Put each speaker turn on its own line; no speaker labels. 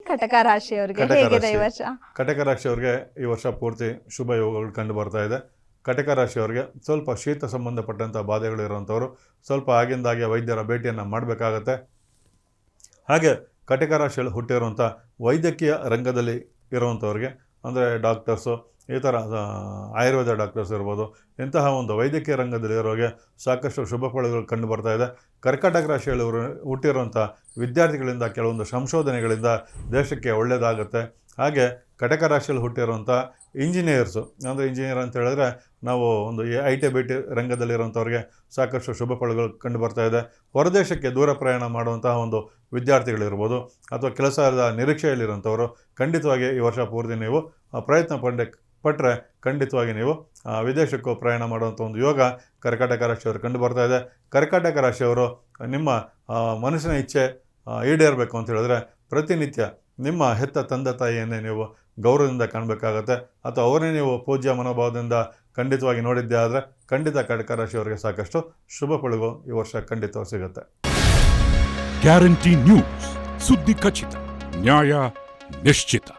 ಕಟಕ ರಾಶಿಯವರಿಗೆ
ಕಟಕ
ಹೇಗಿದೆ ಈ
ರಾಶಿ.
ವರ್ಷ?
ಕಟಕ ರಾಶಿಯವರಿಗೆ ಈ ವರ್ಷ ಪೂರ್ತಿ ಶುಭ ಯೋಗಗಳು ಕಂಡು ಬರ್ತಾ ಇದೆ. ಕಟಕ ರಾಶಿಯವರಿಗೆ ಸ್ವಲ್ಪ ಶೀತ ಸಂಬಂಧಪಟ್ಟಂಥ ಬಾಧೆಗಳು ಇರುವಂಥವ್ರು ಸ್ವಲ್ಪ ಆಗಿಂದಾಗೆ ವೈದ್ಯರ ಭೇಟಿಯನ್ನು ಮಾಡಬೇಕಾಗತ್ತೆ. ಹಾಗೆ ಕಟಕ ರಾಶಿಯಲ್ಲಿ ಹುಟ್ಟಿರುವಂಥ ವೈದ್ಯಕೀಯ ರಂಗದಲ್ಲಿ ಇರುವಂಥವ್ರಿಗೆ ಅಂದರೆ ಡಾಕ್ಟರ್ಸು, ಈ ಥರ ಆಯುರ್ವೇದ ಡಾಕ್ಟರ್ಸ್ ಇರ್ಬೋದು, ಇಂತಹ ಒಂದು ವೈದ್ಯಕೀಯ ರಂಗದಲ್ಲಿರೋರಿಗೆ ಸಾಕಷ್ಟು ಶುಭ ಫಲಗಳು ಕಂಡು ಬರ್ತಾ ಇದೆ. ಕರ್ಕಾಟಕ ರಾಶಿಯಲ್ಲಿ ಹುಟ್ಟಿರುವಂಥ ವಿದ್ಯಾರ್ಥಿಗಳಿಂದ ಕೆಲವೊಂದು ಸಂಶೋಧನೆಗಳಿಂದ ದೇಶಕ್ಕೆ ಒಳ್ಳೆಯದಾಗುತ್ತೆ. ಹಾಗೆ ಕಟಕ ರಾಶಿಯಲ್ಲಿ ಹುಟ್ಟಿರುವಂಥ ಇಂಜಿನಿಯರ್ಸು, ಅಂದರೆ ಇಂಜಿನಿಯರ್ ಅಂತ ಹೇಳಿದ್ರೆ ನಾವು ಒಂದು IT BT ರಂಗದಲ್ಲಿರುವಂಥವ್ರಿಗೆ ಸಾಕಷ್ಟು ಶುಭ ಫಲಗಳು ಕಂಡು ಬರ್ತಾ ಇದೆ. ಹೊರದೇಶಕ್ಕೆ ದೂರ ಪ್ರಯಾಣ ಮಾಡುವಂತಹ ಒಂದು ವಿದ್ಯಾರ್ಥಿಗಳಿರ್ಬೋದು ಅಥವಾ ಕೆಲಸದ ನಿರೀಕ್ಷೆಯಲ್ಲಿರುವಂಥವರು ಖಂಡಿತವಾಗಿ ಈ ವರ್ಷ ಪೂರ್ತಿ ನೀವು ಪ್ರಯತ್ನ ಪಟ್ಟರೆ ಖಂಡಿತವಾಗಿ ನೀವು ವಿದೇಶಕ್ಕೂ ಪ್ರಯಾಣ ಮಾಡುವಂಥ ಒಂದು ಯೋಗ ಕರ್ಕಾಟಕ ರಾಶಿಯವರು ಕಂಡು ಬರ್ತಾ ಇದೆ. ಕರ್ಕಾಟಕ ರಾಶಿಯವರು ನಿಮ್ಮ ಮನಸ್ಸಿನ ಇಚ್ಛೆ ಈಡೇರಬೇಕು ಅಂತ ಹೇಳಿದ್ರೆ ಪ್ರತಿನಿತ್ಯ ನಿಮ್ಮ ಹೆತ್ತ ತಂದೆ ತಾಯಿಯನ್ನೇ ನೀವು ಗೌರವದಿಂದ ಕಾಣಬೇಕಾಗತ್ತೆ, ಅಥವಾ ಅವರೇ ನೀವು ಪೂಜ್ಯ ಮನೋಭಾವದಿಂದ ಖಂಡಿತವಾಗಿ ನೋಡಿದ್ದೇ ಆದರೆ ಖಂಡಿತ ಕಟಕ ರಾಶಿಯವರಿಗೆ ಸಾಕಷ್ಟು ಶುಭ ಫಲಗಳು ಈ ವರ್ಷ ಖಂಡಿತವಾಗಿ ಸಿಗುತ್ತೆ.
ಗ್ಯಾರಂಟಿ ನ್ಯೂಸ್, ಸುದ್ದಿ ಖಚಿತ, ನ್ಯಾಯ ನಿಶ್ಚಿತ.